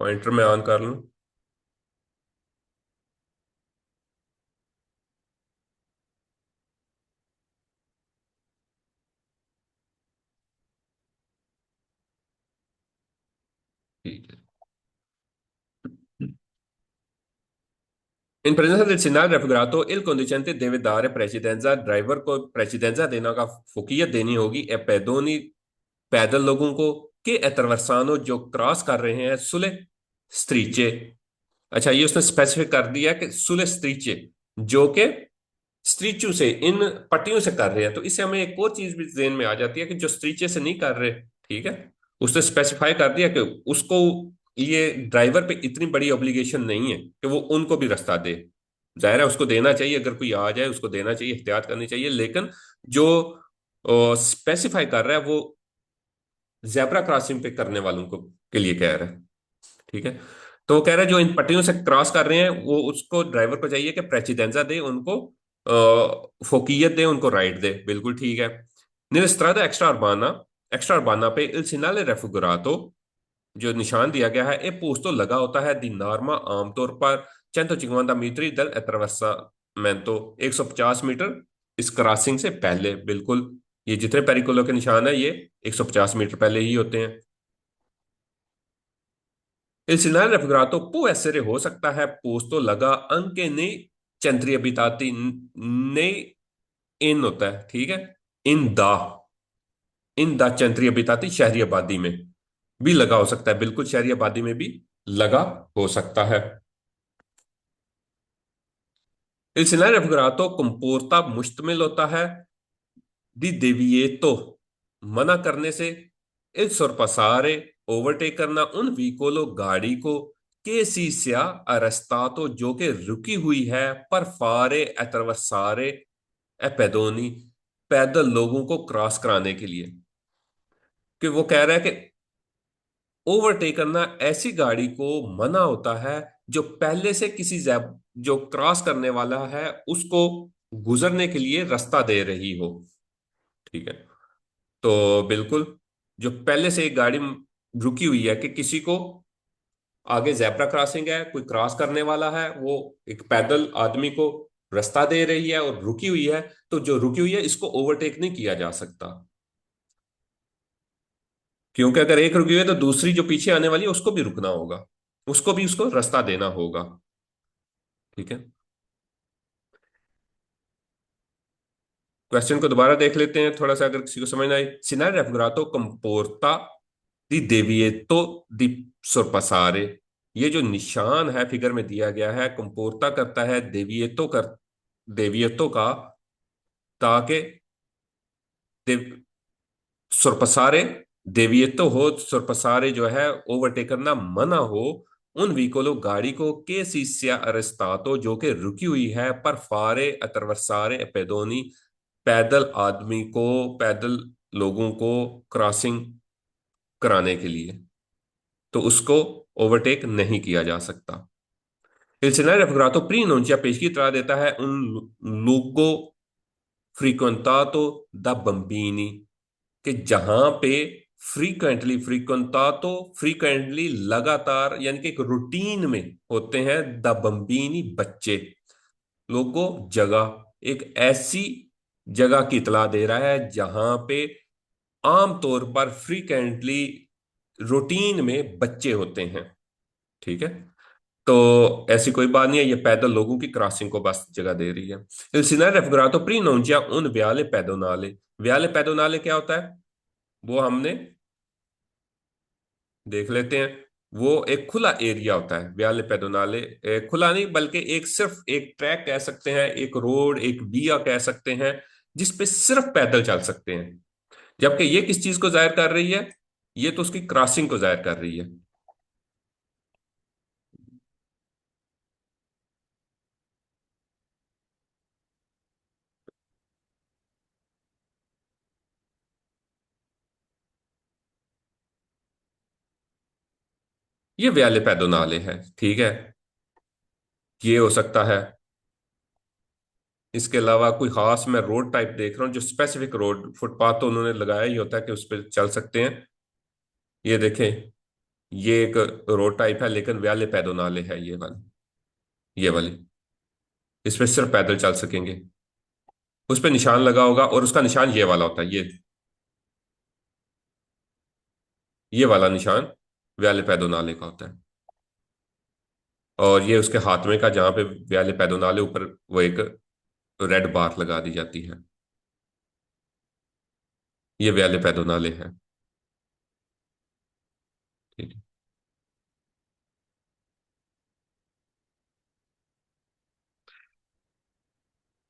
Pointer में on कर लूं? ठीक है। In presenza del scenario raffigurato, il conducente deve dare precedenza, driver को precedenza देना का फोकियत देनी होगी ए पैदोनी, पैदल लोगों को, के अतरवरसानो जो क्रॉस कर रहे हैं सुले स्त्रीचे। अच्छा, ये उसने स्पेसिफिक कर दिया कि सुले स्त्रीचे, जो कि स्त्रीचू से, इन पट्टियों से कर रहे हैं। तो इससे हमें एक और चीज भी जेहन में आ जाती है कि जो स्त्रीचे से नहीं कर रहे, ठीक है, उसने स्पेसिफाई कर दिया कि उसको, ये ड्राइवर पे इतनी बड़ी ऑब्लिगेशन नहीं है कि वो उनको भी रास्ता दे। जाहिर है उसको देना चाहिए, अगर कोई आ जाए उसको देना चाहिए, एहतियात करनी चाहिए, लेकिन जो स्पेसिफाई कर रहा है वो जेब्रा क्रॉसिंग पे करने वालों को के लिए कह रहा है। ठीक है। तो वो कह रहा है जो इन पट्टियों से क्रॉस कर रहे हैं वो, उसको ड्राइवर को चाहिए कि प्रेसिडेंजा दे उनको, फोकियत दे उनको, राइट दे। बिल्कुल ठीक है। Nell'strada एक्स्ट्रा अरबाना पे इल सिनाले रेफिगुरातो, जो निशान दिया गया है ए पोस्तो लगा होता है दी नॉर्मा, आमतौर पर 150 मीटर दल अट्रवसामेंतो, 150 मीटर इस क्रॉसिंग से पहले। बिल्कुल, ये जितने पेरिकुलो के निशान है ये 150 मीटर पहले ही होते हैं। Il segnale raffigurato può essere, हो सकता है, posto लगा anche nei centri abitati, nei इन होता है, ठीक है, इन द centri abitati, शहरी आबादी में भी लगा हो सकता है। बिल्कुल, शहरी आबादी में भी लगा हो सकता है। Il segnale raffigurato comporta मुश्तमिल होता है दी देविएतो, मना करने से, इल sorpassare, ओवरटेक करना, उन व्हीकोलो गाड़ी को, के सी स्या अरस्तातो, जो कि रुकी हुई है, पर फारे अतरवसारे ए पेदोनी, पैदल लोगों को क्रॉस कराने के लिए। कि वो कह रहा है कि ओवरटेक करना ऐसी गाड़ी को मना होता है जो पहले से किसी जो क्रॉस करने वाला है उसको गुजरने के लिए रास्ता दे रही हो। ठीक है। तो बिल्कुल, जो पहले से एक गाड़ी रुकी हुई है कि किसी को आगे जेब्रा क्रॉसिंग है, कोई क्रॉस करने वाला है, वो एक पैदल आदमी को रास्ता दे रही है और रुकी हुई है, तो जो रुकी हुई है इसको ओवरटेक नहीं किया जा सकता। क्योंकि अगर एक रुकी हुई है तो दूसरी जो पीछे आने वाली है उसको भी रुकना होगा, उसको भी उसको रास्ता देना होगा। ठीक है। क्वेश्चन को दोबारा देख लेते हैं थोड़ा सा, अगर किसी को समझ ना आए। सिनारी रेफिगरातो कंपोर्टा दी देविएतो दी sorpassare, ये जो निशान है फिगर में दिया गया है, कंपोर्टा करता है देविएतो का, ताकि देव sorpassare, देविएतो हो, sorpassare जो है ओवरटेक करना मना हो, उन व्हीकलों गाड़ी को, के सीसिया अरेस्तातो, जो कि रुकी हुई है, पर फारे अतरवसारे पेदोनी, पैदल आदमी को, पैदल लोगों को क्रॉसिंग कराने के लिए, तो उसको ओवरटेक नहीं किया जा सकता। Il scenario raffigurato pre-annuncia पेशगी तरा देता है उन luogo frequentato da bambini, कि जहां पे फ्रीक्वेंटली लगातार, यानी कि एक रूटीन में होते हैं द बम्बीनी, बच्चे। लोगो जगह, एक ऐसी जगह की इतला दे रहा है जहां पे आमतौर पर फ्रीक्वेंटली रूटीन में बच्चे होते हैं। ठीक है। तो ऐसी कोई बात नहीं है, ये पैदल लोगों की क्रॉसिंग को बस जगह दे रही है। Il segnale raffigurato pre-annuncia un viale pedonale, वियाले pedonale क्या होता है वो हमने देख लेते हैं। वो एक खुला एरिया होता है, वियाले pedonale, खुला नहीं बल्कि एक, सिर्फ एक ट्रैक कह सकते हैं, एक रोड, एक विया कह सकते हैं, जिसपे सिर्फ पैदल चल सकते हैं। जबकि ये किस चीज को जाहिर कर रही है? ये तो उसकी क्रॉसिंग को जाहिर कर रही है। ये व्याले पैदोनाले है, ठीक है। ये हो सकता है। इसके अलावा कोई खास मैं रोड टाइप देख रहा हूँ जो स्पेसिफिक रोड, फुटपाथ तो उन्होंने लगाया ही होता है कि उस पर चल सकते हैं। ये देखें, ये एक रोड टाइप है, लेकिन व्याले पैदोनाले है ये वाली। ये वाली, इस पे सिर्फ पैदल चल सकेंगे। उस पे निशान लगा होगा, और उसका निशान ये वाला होता है, ये वाला निशान व्याले पैदोनाले का होता है। और ये उसके हाथ में का, जहां पे व्याले पैदोनाले ऊपर वो एक रेड बार लगा दी जाती है, ये व्याले पैदोनाले है। ठीक है।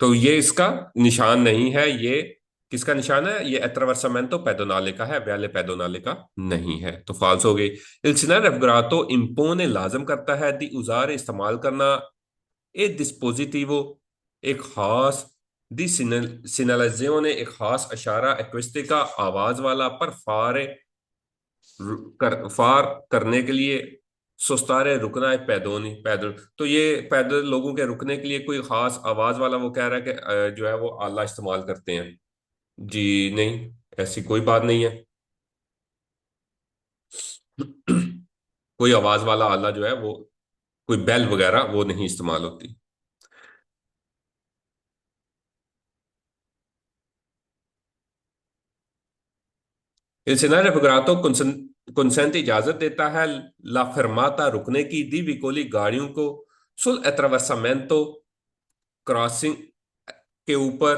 तो ये इसका निशान नहीं है, ये किसका निशान है? ये अट्रैवर्सामेंतो पैदोनाले का है, व्याले पैदोनाले का नहीं है। तो फाल्स हो गई। इल सिनारेफग्रातो इम्पोने लाजम करता है दी उजार इस्तेमाल करना ए डिस्पोजिटिवो, एक खास दी सिनालाजियोने, एक खास अशारा एक्विस्टिका आवाज वाला, पर फार फार करने के लिए सुस्तारे रुकना है पैदोनी पैदल। तो ये पैदल लोगों के रुकने के लिए कोई खास आवाज वाला, वो कह रहा है कि जो है वो आला इस्तेमाल करते हैं। जी नहीं, ऐसी कोई बात नहीं है। कोई आवाज वाला आला जो है वो, कोई बेल वगैरह वो नहीं इस्तेमाल होती। Il Senario consente इजाजत देता है ला फरमाता रुकने की दी विकोली गाड़ियों को सुल अट्रावर्सामेंतो क्रॉसिंग के ऊपर,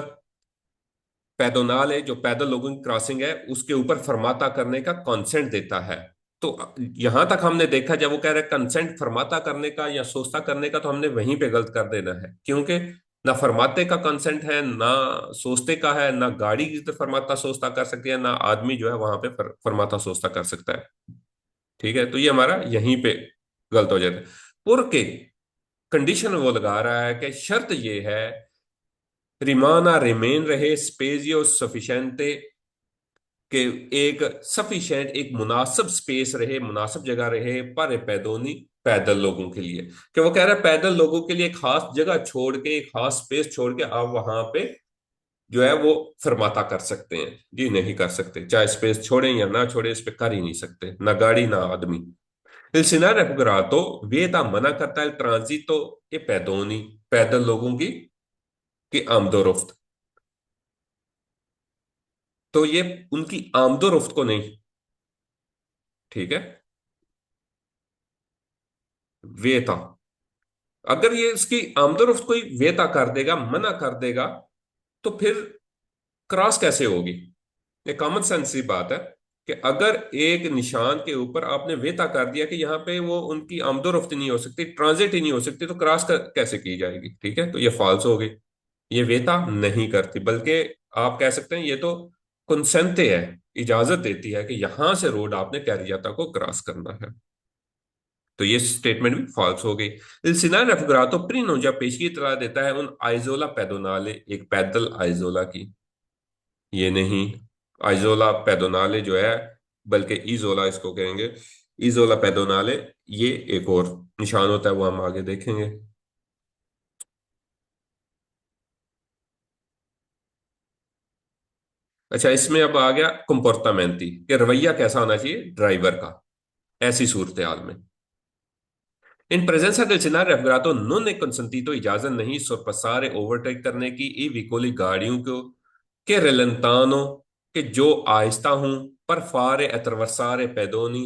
पैदोनाल है जो पैदल लोगों की क्रॉसिंग है उसके ऊपर फरमाता करने का कंसेंट देता है। तो यहां तक हमने देखा, जब वो कह रहे कंसेंट फरमाता करने का या सोचता करने का, तो हमने वहीं पे गलत कर देना है, क्योंकि ना फरमाते का कंसेंट है, ना सोचते का है, ना गाड़ी की तरफ फरमाता सोचता कर सकती है, ना आदमी जो है वहां पे फरमाता सोचता कर सकता है। ठीक है, तो ये हमारा यहीं पे गलत हो जाता है। पुर के कंडीशन वो लगा रहा है कि शर्त ये है, रिमाना रिमेन रहे स्पेसियो सफिशेंटे, कि एक सफिशिएंट, एक मुनासिब स्पेस रहे, मुनासिब जगह रहे पर पैदोनी, पैदल लोगों के लिए। कि वो कह रहा है पैदल लोगों के लिए एक खास जगह छोड़ के, एक खास स्पेस छोड़ के आप वहां पे जो है वो फरमाता कर सकते हैं। जी नहीं कर सकते, चाहे स्पेस छोड़ें या ना छोड़ें, इस पे कर ही नहीं सकते, ना गाड़ी ना आदमी। Il Sindaco vieta मना करता है ट्रांजिटो ए पैदोनी, पैदल लोगों की आमदोरफ्त। तो ये उनकी आमदोरफ्त को नहीं। ठीक है, वेता, अगर ये इसकी आमदोरफ्त कोई वेता कर देगा, मना कर देगा, तो फिर क्रॉस कैसे होगी? ये कॉमन सेंस की बात है कि अगर एक निशान के ऊपर आपने वेता कर दिया कि यहाँ पे वो उनकी आमदोरफ्त नहीं हो सकती, ट्रांजिट ही नहीं हो सकती, तो क्रॉस कैसे की जाएगी? ठीक है, तो ये फॉल्स हो गई। ये वेता नहीं करती, बल्कि आप कह सकते हैं ये तो कंसेंटे है, इजाजत देती है कि यहां से रोड आपने कैरियाता को क्रॉस करना है। तो ये स्टेटमेंट भी फॉल्स हो गई। इल सिनान अफगरातो प्रिनोजा पेशगी इतला देता है उन आइजोला पैदोनाले, एक पैदल आइजोला की। ये नहीं, आइजोला पैदोनाले जो है, बल्कि इजोला इसको कहेंगे, इजोला पैदोनाले, ये एक और निशान होता है, वो हम आगे देखेंगे। अच्छा, इसमें अब आ गया कंपोर्टामेंटी, कि रवैया कैसा होना चाहिए ड्राइवर का ऐसी सूरत हाल में। इन presenza del scenario affogato non è consentito, इजाजत नहीं sorpassare ओवरटेक करने की ई विकोली गाड़ियों को, के रेलंतानो, के जो आहिस्ता हूं, पर फारे अतरवसारे पैदोनी,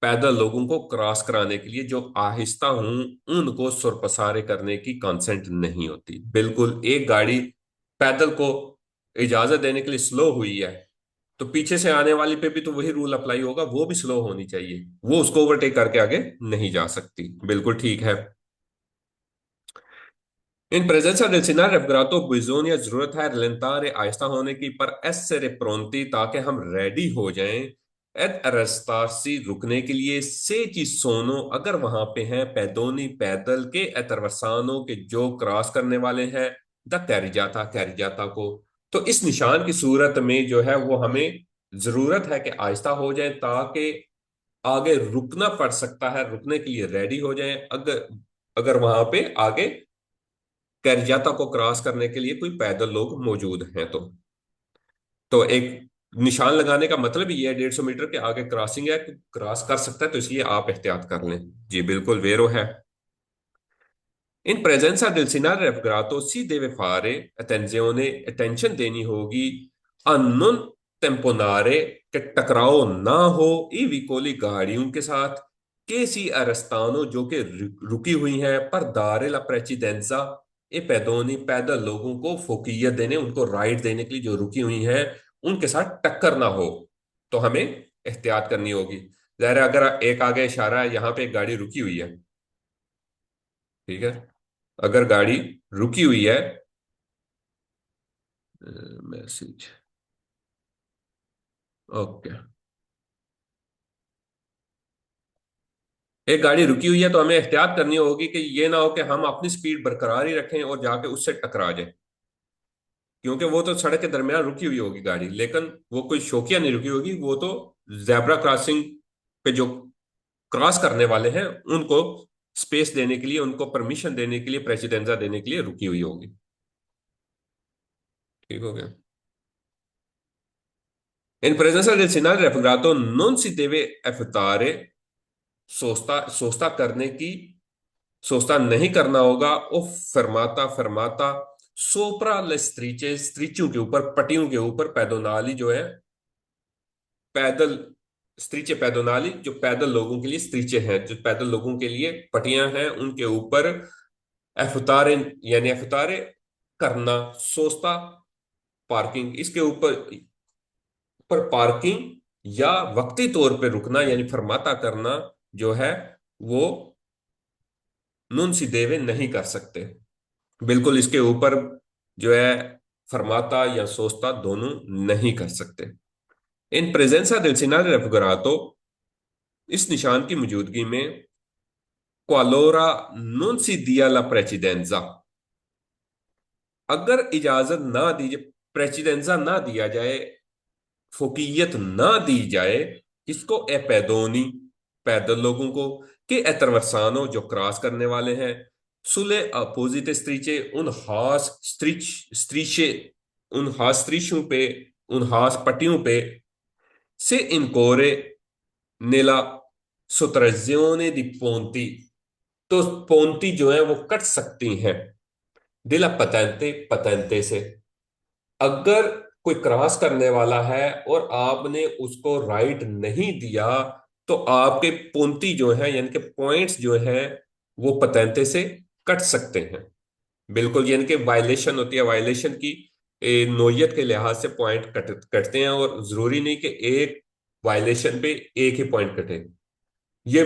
पैदल लोगों को क्रॉस कराने के लिए जो आहिस्ता हूं, उनको सुरपसारे करने की कंसेंट नहीं होती। बिल्कुल, एक गाड़ी पैदल को इजाजत देने के लिए स्लो हुई है, तो पीछे से आने वाली पे भी तो वही रूल अप्लाई होगा, वो भी स्लो होनी चाहिए, वो उसको ओवरटेक करके आगे नहीं जा सकती। बिल्कुल ठीक है। इन प्रेजेंसा del senario affogato bisogna, जरूरत है रलंतारे आहिस्ता होने की, पर essere pronti, ताकि हम रेडी हो जाएं, एड arrestarsi रुकने के लिए, से ci sono, अगर वहां पे हैं पैदोनी पैदल के अतरवसानों के जो क्रॉस करने वाले हैं, द कैरिजाता कैरिजाता को। तो इस निशान की सूरत में जो है वो हमें जरूरत है कि आहिस्ता हो जाए, ताकि आगे रुकना पड़ सकता है, रुकने के लिए रेडी हो जाएं, अगर अगर वहां पे आगे कैरियाता को क्रॉस करने के लिए कोई पैदल लोग मौजूद हैं तो। एक निशान लगाने का मतलब ये है 150 मीटर के आगे क्रॉसिंग है, क्रॉस कर सकता है, तो इसलिए आप एहतियात कर लें। जी बिल्कुल, वेरो है। In presenza del segnale raffigurato si deve fare attenzione होगी a non tamponare che टकराव ना हो ई विकोली गाड़ियों के साथ, che si arrestano जो कि रुकी हुई हैं, पर दारे ला प्रेसिडेंza ए पैदोनी पैदल लोगों को फोकियत देने, उनको राइट देने के लिए जो रुकी हुई हैं उनके साथ टक्कर ना हो। तो हमें एहतियात करनी होगी। ज़ाहिर है, अगर एक आगे इशारा है, यहाँ पे एक गाड़ी रुकी हुई है, ठीक है, अगर गाड़ी रुकी हुई है, मैसेज, ओके, एक गाड़ी रुकी हुई है तो हमें एहतियात करनी होगी कि ये ना हो कि हम अपनी स्पीड बरकरार ही रखें और जाके उससे टकरा जाए, क्योंकि वो तो सड़क के दरमियान रुकी हुई होगी गाड़ी, लेकिन वो कोई शौकिया नहीं रुकी होगी, वो तो जेब्रा क्रॉसिंग पे जो क्रॉस करने वाले हैं उनको स्पेस देने के लिए, उनको परमिशन देने के लिए, प्रेसिडेंसा देने के लिए रुकी हुई होगी। ठीक हो गया। In presenza del segnale raffigurato non si deve effettuare सोचता करने की, सोचता नहीं करना होगा ओ फरमाता फरमाता सोपरा स्त्रीचे, स्त्रीचों के ऊपर, पटियों के ऊपर पैदोनाली जो है, पैदल स्त्रीचे पैदोनाली जो पैदल लोगों के लिए स्त्रीचे हैं, जो पैदल लोगों के लिए पटियां हैं, उनके ऊपर एफुतारे, यानी एफुतारे करना, सोचता पार्किंग, इसके ऊपर पर पार्किंग या वक्ती तौर पे रुकना यानी फरमाता करना जो है वो नुन सी देवे नहीं कर सकते। बिल्कुल इसके ऊपर जो है फरमाता या सोचता दोनों नहीं कर सकते। इन प्रेजेंसा del segnale raffigurato, इस निशान की मौजूदगी में qualora non si dia la precedenza, अगर इजाजत ना दी जाए, प्रेसिडेंसा ना दिया जाए, फोकियत ना दी जाए, किसको, ए पैदोनी पैदल लोगों को, के एतरवरसानो जो क्रॉस करने वाले हैं, सुले अपोजिट स्त्रीचे उन हास स्त्रीशे, उन हास स्त्रीशों पे, उन हास पट्टियों पे, से इनकोरे नेला सोत्रजियोने दी पोंती, तो पोंती जो है वो कट सकती हैं, दिला पतेंते पतेंते से, अगर कोई क्रॉस करने वाला है और आपने उसको राइट नहीं दिया, तो आपके पुंती जो है यानी कि पॉइंट्स जो है वो पतेंते से कट सकते हैं। बिल्कुल, यानी कि वायलेशन होती है, वायलेशन की नोयत के लिहाज से पॉइंट कटते हैं, और जरूरी नहीं कि एक वायलेशन पे एक ही पॉइंट कटे। ये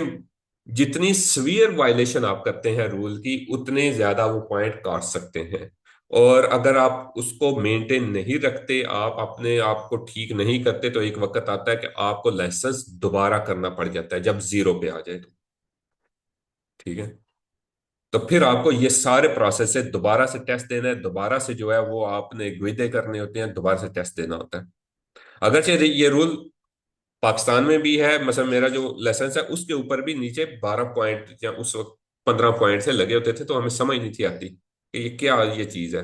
जितनी सीवियर वायलेशन आप करते हैं रूल की, उतने ज्यादा वो पॉइंट काट सकते हैं। और अगर आप उसको मेंटेन नहीं रखते, आप अपने आप को ठीक नहीं करते, तो एक वक्त आता है कि आपको लाइसेंस दोबारा करना पड़ जाता है जब जीरो पे आ जाए तो। ठीक है, तो फिर आपको ये सारे प्रोसेस है, दोबारा से टेस्ट देना है, दोबारा से जो है वो आपने गुइदे करने होते हैं, दोबारा से टेस्ट देना होता है। अगरचे ये रूल पाकिस्तान में भी है, मतलब मेरा जो लाइसेंस है उसके ऊपर भी नीचे 12 पॉइंट या उस वक्त 15 पॉइंट से लगे होते थे, तो हमें समझ नहीं थी आती कि ये क्या ये चीज है।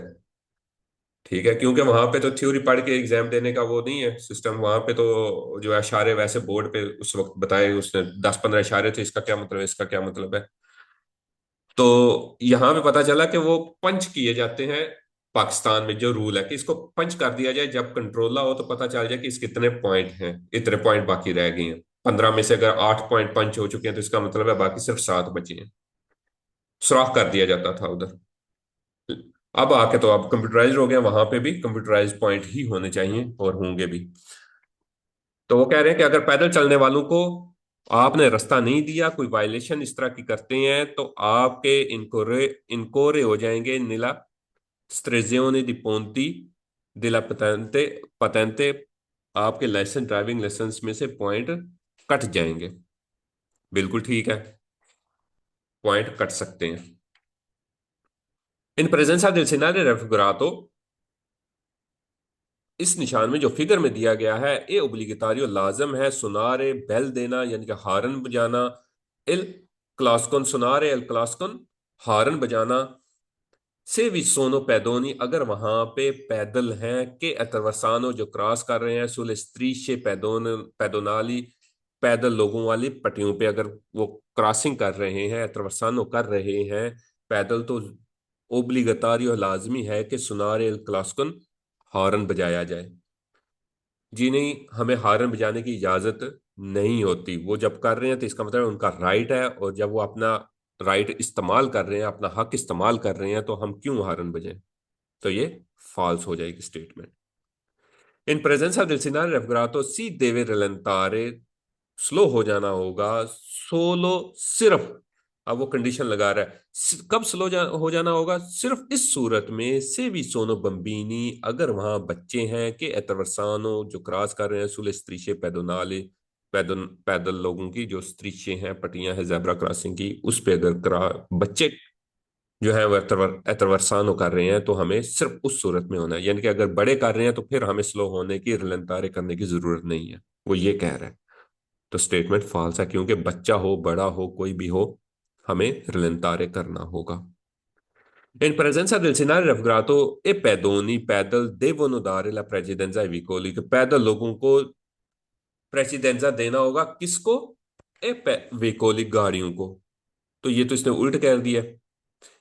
ठीक है, क्योंकि वहां पे तो थ्योरी पढ़ के एग्जाम देने का वो नहीं है सिस्टम, वहां पे तो जो है इशारे वैसे बोर्ड पे उस वक्त बताए उसने 10-15 इशारे थे, इसका क्या मतलब है, इसका क्या मतलब है। तो यहाँ पे पता चला कि वो पंच किए जाते हैं। पाकिस्तान में जो रूल है कि इसको पंच कर दिया जाए, जब कंट्रोला हो तो पता चल जाए कि इसके कितने पॉइंट हैं, इतने पॉइंट बाकी रह गए हैं। 15 में से अगर 8 पॉइंट पंच हो चुके हैं तो इसका मतलब है बाकी सिर्फ 7 बचे हैं। सुराख कर दिया जाता था उधर। अब आके तो अब कंप्यूटराइज हो गया, वहां पे भी कंप्यूटराइज पॉइंट ही होने चाहिए और होंगे भी। तो वो कह रहे हैं कि अगर पैदल चलने वालों को आपने रास्ता नहीं दिया, कोई वायलेशन इस तरह की करते हैं, तो आपके इनकोरे इनकोरे हो जाएंगे नीला स्ट्रेजियोने दी पोंती दिला पतेंते पतेंते, आपके लाइसेंस, ड्राइविंग लाइसेंस में से पॉइंट कट जाएंगे। बिल्कुल ठीक है, पॉइंट कट सकते हैं। इन प्रेजेंसा del segnale raffigurato, इस निशान में जो फिगर में दिया गया है, ए ओब्लिगेटारियो लाजम है सुनारे बेल देना यानी कि हारन बजाना, एल क्लास्कोन सुनारे एल क्लास्कोन हारन बजाना, से भी सोनो पैदोनी, अगर वहां पे पैदल हैं के अतरवसानो जो क्रॉस कर रहे हैं सुल स्त्रीशे पैदोनाली, पैदल लोगों वाली पट्टियों पे अगर वो क्रॉसिंग कर रहे हैं, अतरवसानो कर रहे हैं पैदल, तो ओब्लिगतारी और लाजमी है कि सुनार एल क्लास्कन हॉर्न बजाया जाए। जी नहीं, हमें हॉर्न बजाने की इजाजत नहीं होती। वो जब कर रहे हैं तो इसका मतलब उनका राइट है, और जब वो अपना राइट इस्तेमाल कर रहे हैं, अपना हक इस्तेमाल कर रहे हैं, तो हम क्यों हॉर्न बजाएं? तो ये फॉल्स हो जाएगी स्टेटमेंट। इन प्रेजेंस ऑफ दिलसिनार रेफग्रातो सी देवे रलंतारे, स्लो हो जाना होगा सोलो सिर्फ। अब वो कंडीशन लगा रहा है, कब हो जाना होगा? सिर्फ इस सूरत में से भी सोनो बम्बीनी, अगर वहां बच्चे हैं कि एतरवरसानो जो क्रॉस कर रहे हैं सुले स्त्रीशे पैदोनाले, पैदल पैदल लोगों की जो स्त्रीशे हैं, पटियां हैं जेब्रा क्रॉसिंग की, उस पे अगर बच्चे जो है वो एतरवरसानो कर रहे हैं, तो हमें सिर्फ उस सूरत में होना है। यानी कि अगर बड़े कर रहे हैं तो फिर हमें स्लो होने की, रलंतारे करने की जरूरत नहीं है, वो ये कह रहा है। तो स्टेटमेंट फॉल्स है, क्योंकि बच्चा हो बड़ा हो कोई भी हो, हमें रलंतारे करना होगा। In presenza del senario raffigurato e pedoni, पैदल devono dare la precedenza ai vicoli, कि पैदल लोगों को प्रेसिडेंजा देना होगा किसको? वेकोली गाड़ियों को। तो ये तो इसने उल्ट कर दिया।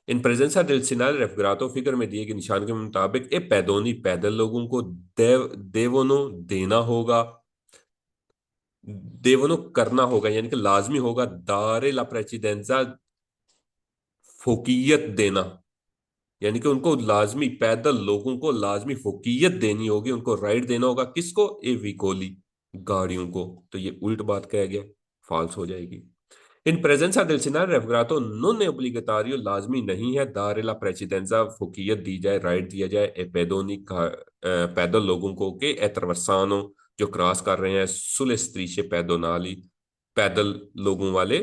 इन प्रेजेंसा del senario raffigurato, फिगर में दिए गए निशान के मुताबिक ए पैदोनी, पैदल लोगों को देवनो देना होगा, देवनो करना होगा, यानी कि लाजमी होगा, दारे ला प्रेसिडेंजा फोकियत देना, यानी कि उनको लाजमी, पैदल लोगों को लाजमी फोकियत देनी होगी, उनको राइट देना होगा किसको? ए विकोली गाड़ियों को। तो ये उल्ट बात कह गया, फॉल्स हो जाएगी। इन प्रेजेंसा del senario रेफग्रातो नॉन ओब्लिगेटारियो, लाजमी नहीं है दारेला प्रेसिडेंजा फोकियत दी जाए, राइट दिया जाए ए पेदोनी पैदल लोगों को के एतरवसानो जो क्रॉस कर रहे हैं सुल स्त्रीशे पैदोनाली, पैदल लोगों वाले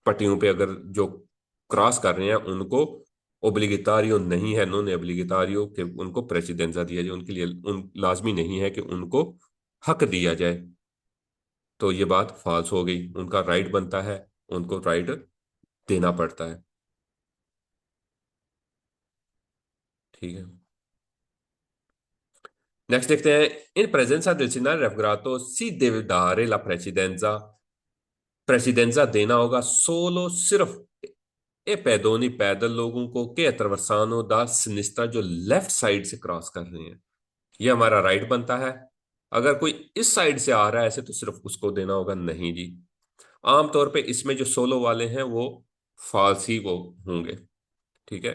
पट्टियों पे अगर जो क्रॉस कर रहे हैं उनको ओब्लिगेटारियो नहीं है, नॉन ओब्लिगेटारियो के उनको प्रेसिडेंसा दिया जाए, उनके लिए उन लाजमी नहीं है कि उनको हक दिया जाए। तो ये बात फॉल्स हो गई, उनका राइट बनता है, उनको राइट देना पड़ता है। ठीक है, नेक्स्ट देखते हैं। इन प्रेजेंसा del senario raffigurato si deve dare la precedenza, प्रेसिडेंसा देना होगा सोलो सिर्फ ए पैदोनी, पैदल लोगों को के अत्रवसानो दा सिनिस्tra, जो लेफ्ट साइड से क्रॉस कर रहे हैं। ये हमारा राइट बनता है। अगर कोई इस साइड से आ रहा है ऐसे, तो सिर्फ उसको देना होगा, नहीं जी। आमतौर पे इसमें जो सोलो वाले हैं वो फॉल्स ही वो होंगे। ठीक है,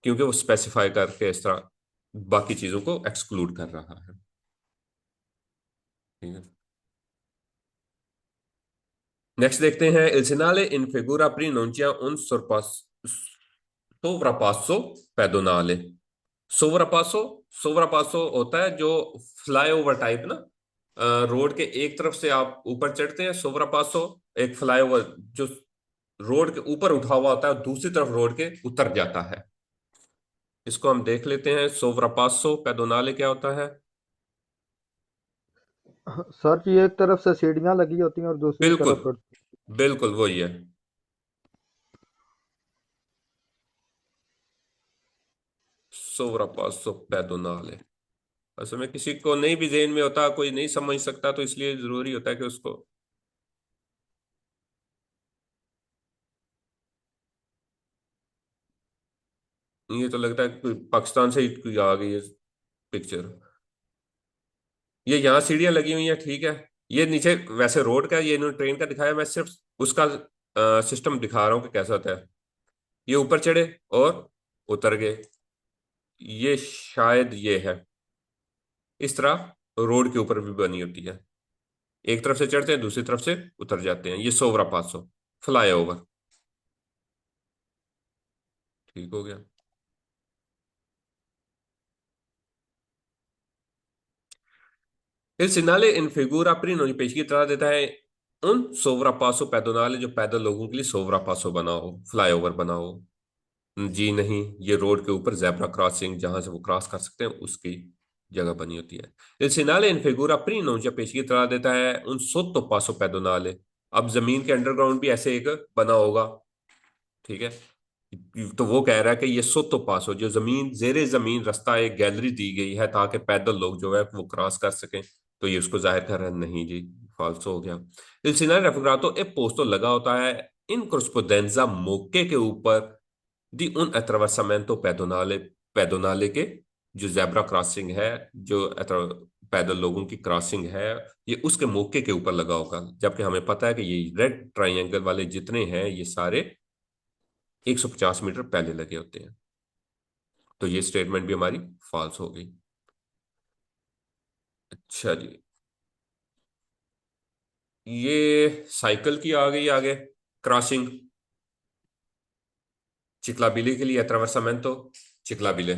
क्योंकि वो स्पेसिफाई करके इस तरह बाकी चीजों को एक्सक्लूड कर रहा है। ठीक है, नेक्स्ट देखते हैं। Il segnale in figura pronuncia un sovrappasso pedonale। सोवरापासो, सोवरापासो होता है जो फ्लाईओवर टाइप ना, रोड के एक तरफ से आप ऊपर चढ़ते हैं, सोवरापासो एक फ्लाईओवर जो रोड के ऊपर उठा हुआ होता है, दूसरी तरफ रोड के उतर जाता है। इसको हम देख लेते हैं, सोवरापासो पेदोनाले क्या होता है। सर जी, एक तरफ से सीढ़ियां लगी होती हैं और दूसरी बिल्कुल, तरफ बिल्कुल वही है, सोवरापासो पेदोनाले। असल में किसी को नहीं भी जेहन में होता, कोई नहीं समझ सकता, तो इसलिए जरूरी होता है कि उसको, ये तो लगता है कि पाकिस्तान से ही कोई आ गई है पिक्चर। ये यहाँ सीढ़ियाँ लगी हुई हैं, ठीक है। ये नीचे वैसे रोड का, ये इन्होंने ट्रेन का दिखाया, मैं सिर्फ उसका सिस्टम दिखा रहा हूँ कि कैसा होता है। ये ऊपर चढ़े और उतर गए, ये शायद ये है। इस तरह रोड के ऊपर भी बनी होती है, एक तरफ से चढ़ते हैं दूसरी तरफ से उतर जाते हैं, ये सोवरा पासो फ्लाई ओवर। ठीक हो गया। Il segnale in figura prima की पेशगी तरह देता है उन सोवरा पासो पैदोनाले, जो पैदल लोगों के लिए सोवरा पासो बना हो, फ्लाईओवर बना हो। जी नहीं, ये रोड के ऊपर जेब्रा क्रॉसिंग जहां से वो क्रॉस कर सकते हैं उसकी जगह बनी होती है। Il segnale in figura prima जो पेशगी तरह देता है उन सोतो पासो पैदोनाले। अब जमीन के अंडरग्राउंड भी ऐसे एक बना होगा, ठीक है। तो वो कह रहा है कि ये सोतो पासो, जो जमीन जेरे जमीन रास्ता, एक गैलरी दी गई है ताकि पैदल लोग जो है वो क्रॉस कर सकें। तो ये उसको जाहिर कर रहा है, नहीं जी, फाल्सो हो गया। Il Senar Refugerato è posto legato in corrispondenza mocche che ऊपर di un attraversamento pedonale के, जो जेब्रा क्रॉसिंग है, जो पैदल लोगों की क्रॉसिंग है, ये उसके मौके के ऊपर लगा होगा। जबकि हमें पता है कि ये रेड ट्राइंगल वाले जितने हैं ये सारे 150 मीटर पहले लगे होते हैं। तो ये स्टेटमेंट भी हमारी फॉल्स हो गई। अच्छा जी, ये साइकिल की आ गई आगे क्रॉसिंग, चिकलाबिले के लिए अट्रावर्सामेंटो चिकलाबिले।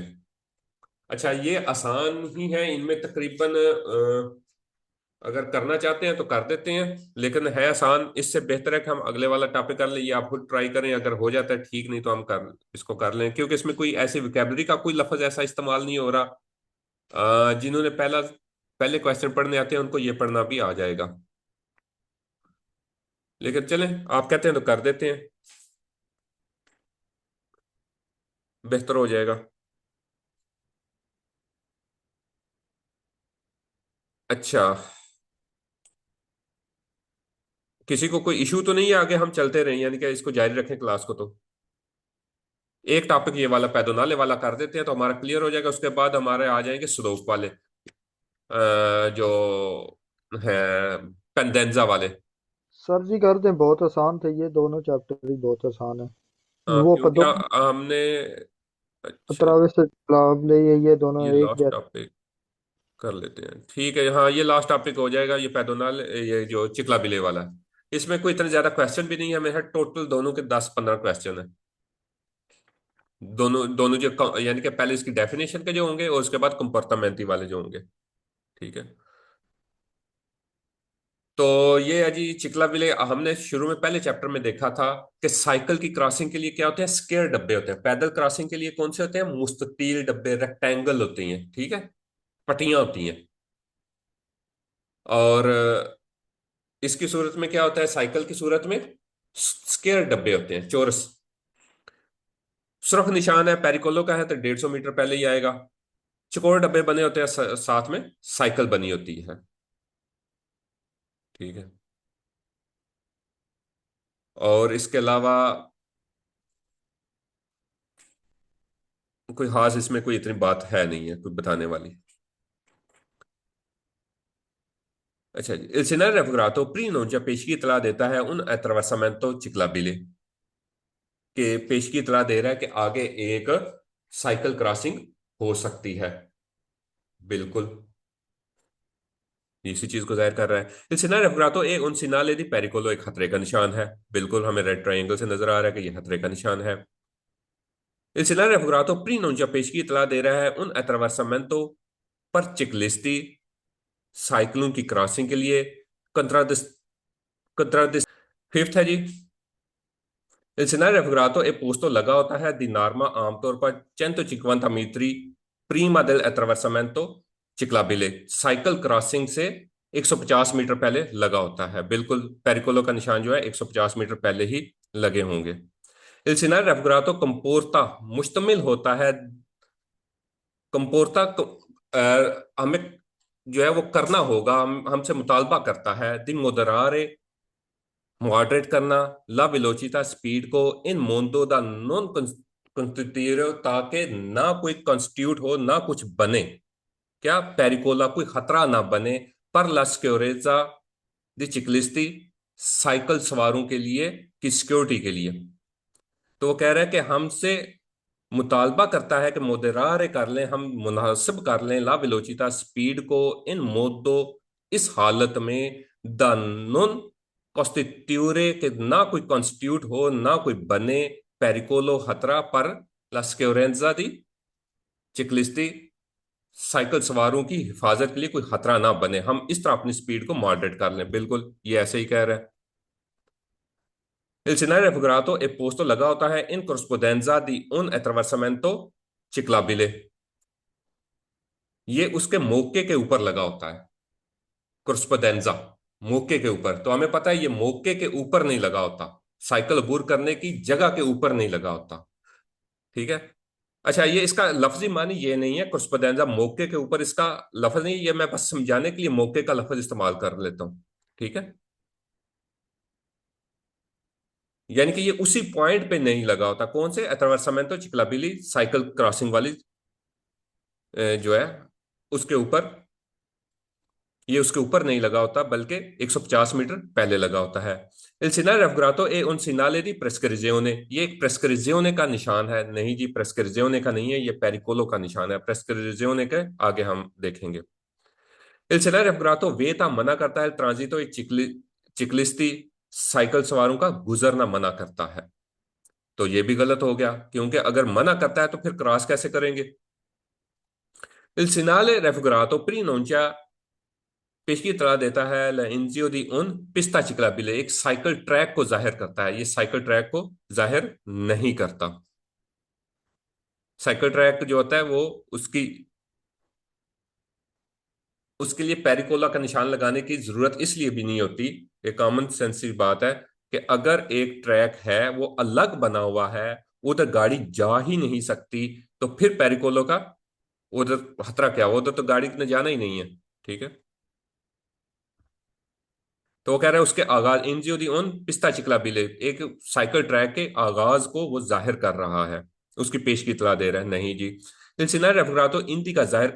अच्छा, ये आसान ही है, इनमें तकरीबन अगर करना चाहते हैं तो कर देते हैं, लेकिन है आसान। इससे बेहतर है कि हम अगले वाला टॉपिक कर लें, ये आप खुद ट्राई करें, अगर हो जाता है ठीक, नहीं तो हम कर इसको कर लें, क्योंकि इसमें कोई ऐसी विकेबलरी का कोई लफ्ज ऐसा इस्तेमाल नहीं हो रहा। जिन्होंने पहले क्वेश्चन पढ़ने आते हैं उनको ये पढ़ना भी आ जाएगा। लेकिन चलें, आप कहते हैं तो कर देते हैं, बेहतर हो जाएगा। अच्छा, किसी को कोई इशू तो नहीं है, आगे हम चलते रहें, यानी कि इसको जारी रखें क्लास को। तो एक टॉपिक ये वाला पैदोनाले वाला कर देते हैं तो हमारा क्लियर हो जाएगा। उसके बाद हमारे आ जाएंगे स्लोप वाले, जो है पेंडेंजा वाले। सर जी कर दें, बहुत आसान थे ये दोनों चैप्टर ही, बहुत आसान है। वो क्योंकि दो हमने, अच्छा, 15वें से मुकाबले ये दोनों ये एक लास्ट जैसे। टॉपिक कर लेते हैं, ठीक है। हाँ, ये लास्ट टॉपिक हो जाएगा, ये पैदोनाल, ये जो चिकला बिले वाला है। इसमें कोई इतने ज्यादा क्वेश्चन भी नहीं है मेरा, टोटल दोनों के 10-15 क्वेश्चन है। दोनों दोनों जो यानी कि पहले इसकी डेफिनेशन के जो होंगे और उसके बाद कंपोर्टामेंटी वाले जो होंगे। ठीक है। तो ये अजी चिकला विले, हमने शुरू में पहले चैप्टर में देखा था कि साइकिल की क्रॉसिंग के लिए क्या होते हैं, स्क्वायर डब्बे होते हैं। पैदल क्रॉसिंग के लिए कौन से होते हैं, मुस्ततील डब्बे, रेक्टेंगल होते हैं, ठीक है, पट्टियां होती हैं। और इसकी सूरत में क्या होता है, साइकिल की सूरत में स्क्वायर डब्बे होते हैं, चौरस। सुरख निशान है, पेरिकोलो का है तो 150 मीटर पहले ही आएगा। चौकोर डब्बे बने होते हैं, साथ में साइकिल बनी होती है। ठीक है। और इसके अलावा कोई खास इसमें कोई इतनी बात है नहीं है कोई बताने वाली। अच्छा जी, il segnale raffigurato preannuncia पेशगी इतला देता है उन attraversamento ciclabile, कि पेशगी इतला दे रहा है कि आगे एक साइकिल क्रॉसिंग हो सकती है। बिल्कुल इसी चीज को जाहिर कर रहा है। il segnale raffigurato è un segnale di pericolo, एक खतरे का निशान है। बिल्कुल हमें रेड ट्रायंगल से नजर आ रहा है कि यह खतरे का निशान है। il segnale raffigurato preannuncia पेशगी इतला दे रहा है उन attraversamento पर चिकलिस्टी, साइकिलों की क्रॉसिंग के लिए। कंट्रादिस कंट्रादिस फिफ्थ है जी, Il scenario raffigurato è posto लगा होता है di norma आमतौर पर 150 मीटरी prima del attraversamento ciclabile, cycle crossing से 150 मीटर पहले लगा होता है। बिल्कुल पेरिकोलो का निशान जो है 150 मीटर पहले ही लगे होंगे। Il scenario raffigurato comporta मुश्तमिल होता है, कंपोर्ता हमें जो है वो करना होगा, हमसे मुतालबा करता है दी मोदरारे, मॉडरेट करना, ला वेलोचिटा स्पीड को, इन मोंदो दा नॉन कॉन्स्टिट्यूटिव, ताकि ना कोई कॉन्स्टिट्यूट हो ना कुछ बने, क्या पेरिकोला कोई खतरा ना बने, पर ला सिक्योरेजा दी चिकलिस्ती, साइकिल सवारों के लिए की सिक्योरिटी के लिए। तो वो कह रहा है कि हमसे मुतालबा करता है कि मोदरारे कर लें, हम मुनासिब कर लें ला वेलोचिटा स्पीड को, इन मोदो, इस हालत में, द नॉन कॉन्स्टिट्यूरे, के ना कोई कॉन्स्टिट्यूट हो ना कोई बने, पेरिकोलो खतरा, पर ला सिक्योरेंजा दी चिकलिस्ती, साइकिल सवारों की हिफाजत के लिए कोई खतरा ना बने, हम इस तरह अपनी स्पीड को मॉडरेट कर लें। बिल्कुल ये ऐसे ही कह रहा है। Il scenario raffigurato è posto लगा होता है in corrispondenza di un attraversamento ciclabile, ये उसके मौके के ऊपर लगा होता है। corrispondenza मौके के ऊपर, तो हमें पता है ये मौके के ऊपर नहीं लगा होता, साइकिल अबूर करने की जगह के ऊपर नहीं लगा होता। ठीक है। अच्छा, ये इसका लफ्जी मानी ये नहीं है कुर्स्पदेंजा मौके के ऊपर, इसका लफ्ज नहीं, ये मैं बस समझाने के लिए मौके का लफ्ज इस्तेमाल कर लेता हूं। ठीक है। यानी कि ये उसी पॉइंट पे नहीं लगा होता, कौन से अतरवर्सामेंतो चिक्लाबिली साइकिल क्रॉसिंग वाली जो है उसके ऊपर, ये उसके ऊपर नहीं लगा होता बल्कि 150 मीटर पहले लगा होता है। Il segnale raffigurato è un segnale di prescrizione, ये एक प्रेस्क्रिzione का निशान है। नहीं जी, प्रेस्क्रिzione का नहीं है, ये पेरिकोलो का निशान है। प्रेस्क्रिzione के आगे हम देखेंगे। Il segnale raffigurato वेता मना करता है, ट्रांजिटो चिकलिस्ती साइकिल सवारों का गुजरना मना करता है। तो ये भी गलत हो गया, क्योंकि अगर मना करता है तो फिर क्रॉस कैसे करेंगे। Il segnale raffigurato preannuncia पेशगी इतला देता है एनजीओ दी उन पिस्ता चिकला बिले, एक साइकिल ट्रैक को जाहिर करता है, ये साइकिल ट्रैक को जाहिर नहीं करता। साइकिल ट्रैक जो होता है वो उसकी उसके लिए पेरिकोला का निशान लगाने की जरूरत इसलिए भी नहीं होती। एक कॉमन सेंस की बात है कि अगर एक ट्रैक है वो अलग बना हुआ है, उधर गाड़ी जा ही नहीं सकती, तो फिर पेरिकोलो का उधर खतरा क्या, उधर तो गाड़ी ने जाना ही नहीं है। ठीक है। तो वो कह रहा है उसके आगाज एनजीओ दी उन पिस्ता चिकला बिले, एक साइकिल ट्रैक के आगाज को वो जाहिर कर रहा है, उसकी पेश की इतला दे रहा है। नहीं जी, सिलसिला रेफरेंटो इंती का जाहिर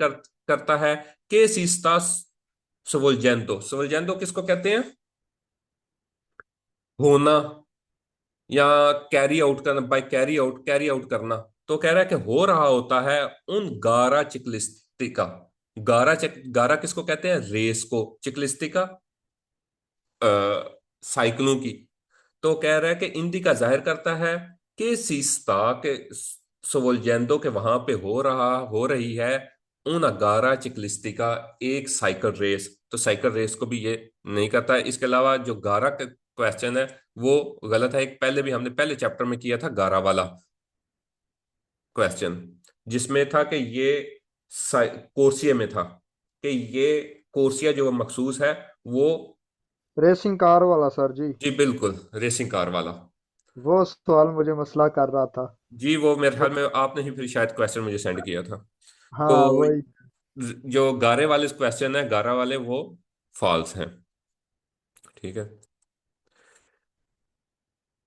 करता है के सीस्ता सवोल्जेंतो। सवोल्जेंतो किसको कहते हैं, होना या कैरी आउट करना, बाय कैरी आउट करना। तो कह रहा है कि हो रहा होता है उन गारा चिकलिस्टिका। गारा किसको कहते हैं, रेस को, चिकलिस्टिका साइकिलों की। तो कह रहा है कि इंदी का जाहिर करता है कि सीस्ता के सोवोल्जेंदो के वहां पे हो रही है उन अगारा चिकलिस्टिका, एक साइकिल रेस। तो साइकिल रेस को भी ये नहीं करता है। इसके अलावा जो गारा का क्वेश्चन है वो गलत है। एक पहले भी हमने पहले चैप्टर में किया था गारा वाला क्वेश्चन, जिसमें था कि ये कोर्सिया में था कि ये कोर्सिया जो मखसूस है वो। रेसिंग कार वाला सर जी। जी बिल्कुल, रेसिंग कार वाला। वो सवाल मुझे मसला कर रहा था। जी वो मेरे वो ख्याल में आपने ही फिर शायद क्वेश्चन मुझे सेंड किया था। तो हाँ वही। जो गारे वाले क्वेश्चन है, गारा वाले वो फॉल्स हैं। ठीक है।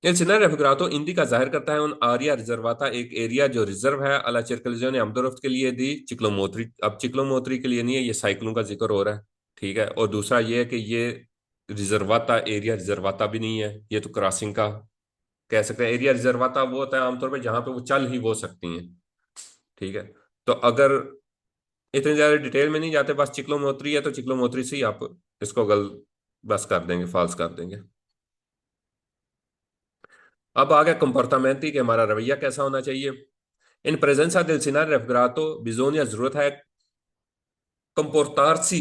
Il Senar Refigurato इंदी का जाहिर करता है उन आरिया रिजर्वाता, एक एरिया जो रिजर्व है अला चिरकलिजो ने अम्दोरफ्त के लिए दी चिक्लोमोत्री। अब चिक्लोमोत्री के लिए नहीं है, ये साइकिलों का जिक्र हो रहा है। ठीक है। और दूसरा ये है कि ये रिजर्वाता एरिया रिजर्वाता भी नहीं है, ये तो क्रॉसिंग का कह सकते हैं। एरिया रिजर्वाता वो होता है आमतौर पर जहां पे वो चल ही वो सकती हैं। ठीक है। तो अगर इतनी ज्यादा डिटेल में नहीं जाते, बस चिक्लोमोत्री है तो चिक्लोमोत्री से ही आप इसको गल बस कर देंगे, फॉल्स कर देंगे। अब आ गया कंपोर्टामेंटी कि हमारा रवैया कैसा होना चाहिए। इन प्रेजेंसा del Senar Referato bisogna जरूरत है कंपोर्टारसी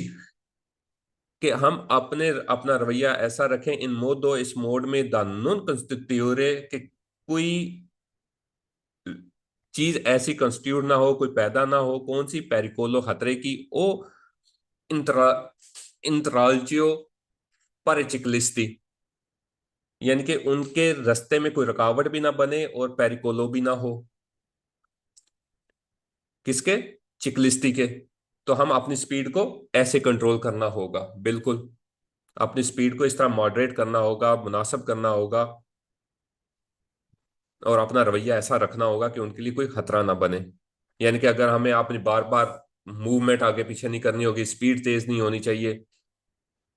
कि हम अपना रवैया ऐसा रखें इन मोडो, इस मोड में द नॉन कंस्टिट्यूरे, कि कोई चीज ऐसी कंस्टिट्यूट ना हो, कोई पैदा ना हो, कौन सी, पेरिकोलो खतरे की, ओ इंत्रा इंत्राल्जियो परिचिकलिस्ती, यानी कि उनके रास्ते में कोई रुकावट भी ना बने और पेरिकोलो भी ना हो। किसके, चिकलिस्ती के। तो हम अपनी स्पीड को ऐसे कंट्रोल करना होगा, बिल्कुल अपनी स्पीड को इस तरह मॉडरेट करना होगा, मुनासिब करना होगा, और अपना रवैया ऐसा रखना होगा कि उनके लिए कोई खतरा ना बने। यानी कि अगर हमें अपनी बार बार मूवमेंट आगे पीछे नहीं करनी होगी, स्पीड तेज नहीं होनी चाहिए।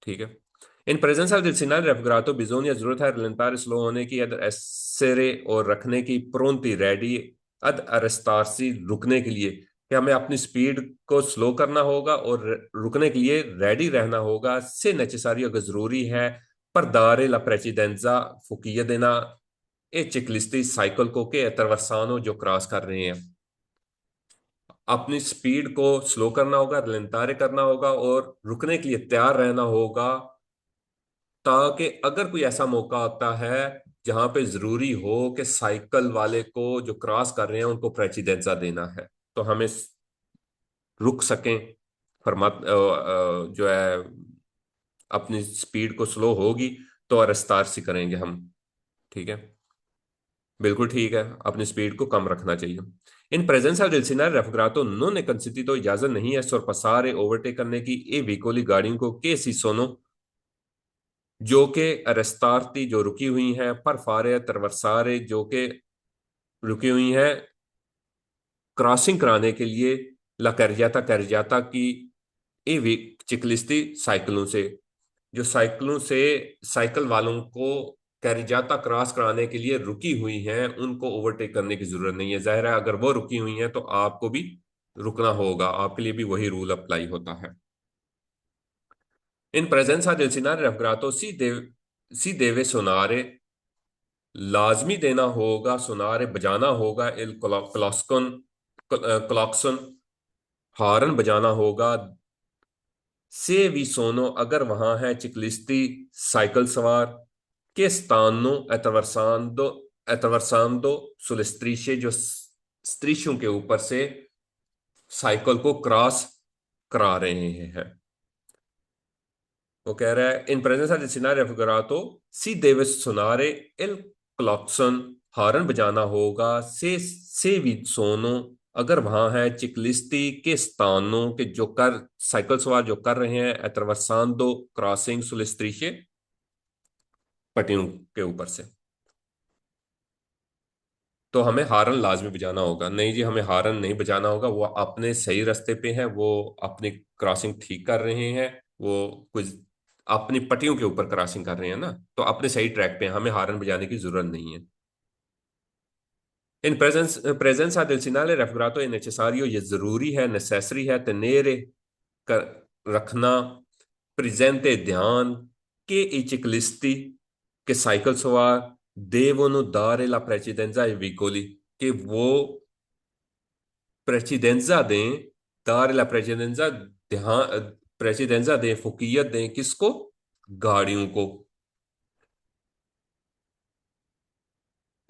ठीक है। इन प्रेजेंस ऑफ दिल रेफग्रातो बिजोनिया जरूरत है रलंतार स्लो होने की, अद एसेरे और रखने की, प्रोंती रेडी अद अरस्तारसी रुकने के लिए, कि हमें अपनी स्पीड को स्लो करना होगा और रुकने के लिए रेडी रहना होगा, से नेसेसरी अगर जरूरी है पर दारे ला प्रेसिडेंजा फुकिया देना ए चिकलिस्ती साइकिल को के तरवसानो जो क्रॉस कर रहे हैं। अपनी स्पीड को स्लो करना होगा, रलंतारे करना होगा और रुकने के लिए तैयार रहना होगा, ताकि अगर कोई ऐसा मौका आता है जहां पे जरूरी हो कि साइकिल वाले को जो क्रॉस कर रहे हैं उनको प्रेसिडेंसा देना है, तो हमें रुक सकें। जो है अपनी स्पीड को स्लो होगी तो रफ्तार से करेंगे हम। ठीक है। बिल्कुल ठीक है, अपनी स्पीड को कम रखना चाहिए। इन प्रेजेंza del Sinal raffigurato non è consentito, इजाजत नहीं है sorpassare ओवरटेक करने की ए veicoli गाड़ियों को che si sono जो कि arrestati जो रुकी हुई हैं, पर फारे तरवरसारे जो कि रुकी हुई हैं क्रॉसिंग कराने के लिए, ला करजाता की ए चिकलिस्ती साइकिलों से, जो साइकिलों से साइकिल वालों को कैरिजाता क्रॉस कराने के लिए रुकी हुई हैं, उनको ओवरटेक करने की जरूरत नहीं है। जाहिर है अगर वो रुकी हुई हैं तो आपको भी रुकना होगा, आपके लिए भी वही रूल अप्लाई होता है। इन प्रेजेंसा del Sinal Raffigurato सी देवे सुनारे लाजमी देना होगा, सुनारे बजाना होगा, इल क्लॉक्सन क्लॉक्सन हॉर्न बजाना होगा, से भी सोनो अगर वहां है चिकलिस्ती साइकिल सवार, के स्थानो एतवरसांदो सुलेस्ट्रीशे जो स्त्रीशों के ऊपर से साइकिल को क्रॉस करा रहे हैं। वो कह रहा है इन प्रेजेंसा di scenari raffigurato si deve suonare il clacson, horn बजाना होगा, से भी सोनो अगर वहां है चिकलिस्ती के स्थानों के जो कर साइकिल सवार जो कर रहे हैं attraversando क्रॉसिंग सुलिस्ट्रीशे पट्टियों के ऊपर से, तो हमें हारन लाजमी बजाना होगा। नहीं जी, हमें हारन नहीं बजाना होगा, वो अपने सही रास्ते पे हैं, वो अपनी क्रॉसिंग ठीक कर रहे हैं, वो कुछ अपनी पट्टियों के ऊपर क्रॉसिंग कर रहे हैं ना, तो अपने सही ट्रैक पे हैं, हमें हारन बजाने की जरूरत नहीं है। In presence del segnale raffigurato è necessario, ये जरूरी है, नेसेसरी है, tenere कर रखना, प्रेजेंटे ध्यान के i ciclisti के साइकिल सवार devono dare la precedenza ai veicoli, कि वो प्रेसिडेंजा दें, दार ला प्रेसिडेंजा ध्यान प्रेसिडेंजा दें, फुकीयत दें किसको? गाड़ियों को।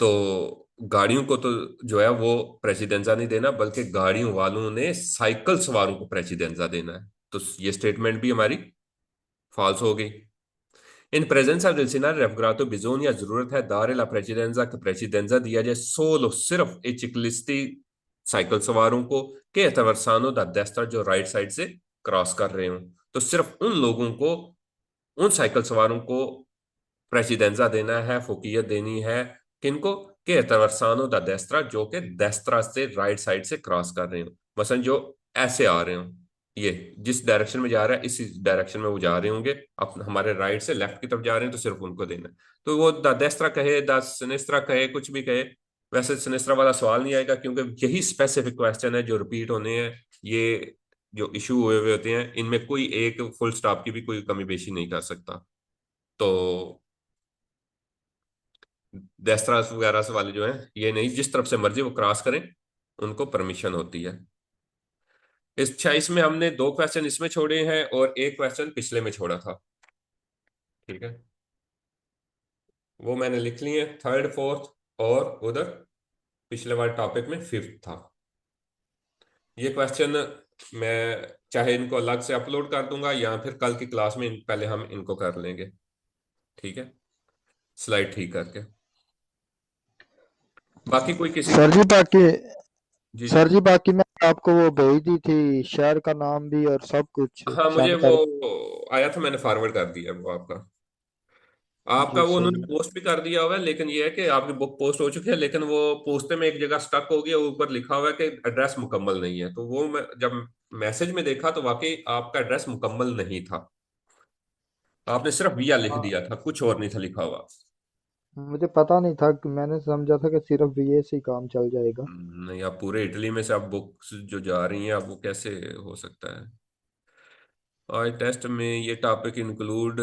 तो गाड़ियों को तो जो है वो प्रेसिडेंजा नहीं देना, बल्कि गाड़ियों वालों ने साइकिल सवारों को प्रेसिडेंजा देना है। तो ये स्टेटमेंट भी हमारी फॉल्स हो गई। इन प्रेजेंस ऑफ दिलसिना रेफग्रातो बिजोनिया जरूरत है दारे ला प्रेसिडेंजा के प्रेसिडेंजा दिया जाए सोलो सिर्फ ए चिकलिस्ती साइकिल सवारों को, के एतवरसानो दा डेस्tra जो राइट साइड से क्रॉस कर रहे हो, तो सिर्फ उन लोगों को, उन साइकिल सवारों को प्रेसिडेंजा देना है, फोकियत देनी है। किनको? के एतवरसानो दा डेस्tra जो के डेस्tra से राइट साइड से क्रॉस कर रहे हो, मसलन जो ऐसे आ रहे हो, ये जिस डायरेक्शन में जा रहा है इसी डायरेक्शन में वो जा रहे होंगे, अपने हमारे राइट से लेफ्ट की तरफ जा रहे हैं, तो सिर्फ उनको देना है। तो वो द डेस्tra कहे, द सिनेस्ट्रा कहे, कुछ भी कहे, वैसे सिनेस्ट्रा वाला सवाल नहीं आएगा, क्योंकि यही स्पेसिफिक क्वेश्चन है जो रिपीट होने हैं। ये जो इशू हुए हुए होते हैं, इनमें कोई एक फुल स्टॉप की भी कोई कमी पेशी नहीं कर सकता। तो डेस्त्रा वगैरह से वाले जो हैं, ये नहीं, जिस तरफ से मर्जी वो क्रॉस करें, उनको परमिशन होती है। इस 26 में हमने दो क्वेश्चन इसमें छोड़े हैं और एक क्वेश्चन पिछले में छोड़ा था। ठीक है, वो मैंने लिख लिए, थर्ड फोर्थ, और उधर पिछले वाले टॉपिक में फिफ्थ था। ये क्वेश्चन मैं चाहे इनको अलग से अपलोड कर दूंगा या फिर कल की क्लास में पहले हम इनको कर लेंगे। ठीक है, स्लाइड ठीक करके। बाकी कोई किसी सर जी बाकी जी जी। सर जी बाकी मैं आपको वो भेज दी थी शहर का नाम भी और सब कुछ हाँ, मुझे सेंड वो कर। आया था, मैंने फॉरवर्ड कर दिया वो आपका। आपका जी वो सही उन्होंने है। पोस्ट भी कर दिया हुआ है, लेकिन ये है कि आपकी बुक पोस्ट हो चुकी है, लेकिन वो पोस्टे में एक जगह स्टक हो गया, ऊपर लिखा हुआ है कि एड्रेस मुकम्मल नहीं है। तो वो मैं जब मैसेज में देखा तो वाकई आपका एड्रेस मुकम्मल नहीं था, आपने सिर्फ विया लिख हाँ, दिया था, कुछ और नहीं था लिखा हुआ। मुझे पता नहीं था कि मैंने समझा था कि सिर्फ बीए से ही काम चल जाएगा। नहीं, आप पूरे इटली में से आप बुक्स जो जा रही हैं, अब वो कैसे हो सकता है? आज टेस्ट में ये टॉपिक इंक्लूड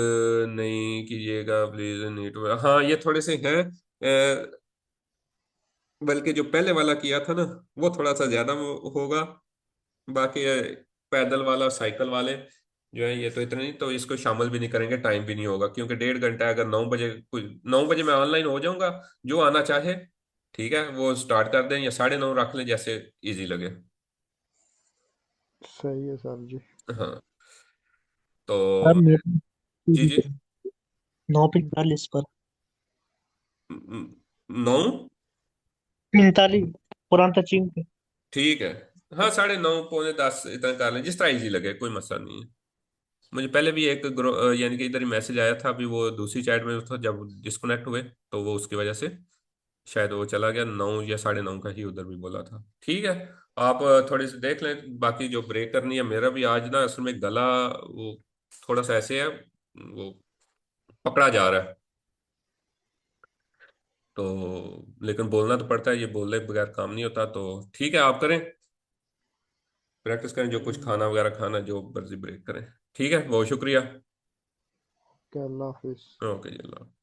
नहीं कीजिएगा प्लीज, नीट। हाँ, ये थोड़े से हैं, बल्कि जो पहले वाला किया था ना, वो थोड़ा सा ज्यादा होगा। बाकी ये पैदल वाला, साइकिल वाले जो है, ये तो इतने नहीं, तो इसको शामिल भी नहीं करेंगे, टाइम भी नहीं होगा, क्योंकि 1.5 घंटा है। अगर 9 बजे, कुछ 9 बजे मैं ऑनलाइन हो जाऊंगा, जो आना चाहे ठीक है वो स्टार्ट कर दें, या 9:30 रख लें, जैसे इजी लगे। सही है सर जी। हाँ, सर तो जी जी। 9:45 पर। 9 45 पुरान तक पे। ठीक है। हाँ, 9:30 पौने 10 इतना कर लें, जिस तरह इजी लगे, कोई मसला नहीं है। मुझे पहले भी एक यानी कि इधर ही मैसेज आया था, अभी वो दूसरी चैट में था जब डिस्कनेक्ट हुए, तो वो उसकी वजह से शायद वो चला गया। 9 या 9:30 का ही उधर भी बोला था। ठीक है। आप थोड़ी सी देख लें, बाकी जो ब्रेक करनी है। मेरा भी आज ना असल में गला वो थोड़ा सा ऐसे है, वो पकड़ा जा रहा है। तो लेकिन बोलना तो पड़ता है, ये बोले बगैर काम नहीं होता। तो ठीक है, आप करें, प्रैक्टिस करें, जो कुछ खाना वगैरह खाना, जो मर्जी ब्रेक करें। ठीक है, बहुत शुक्रिया। क्या, अल्लाह हाफिज। ओके जी, अल्लाह।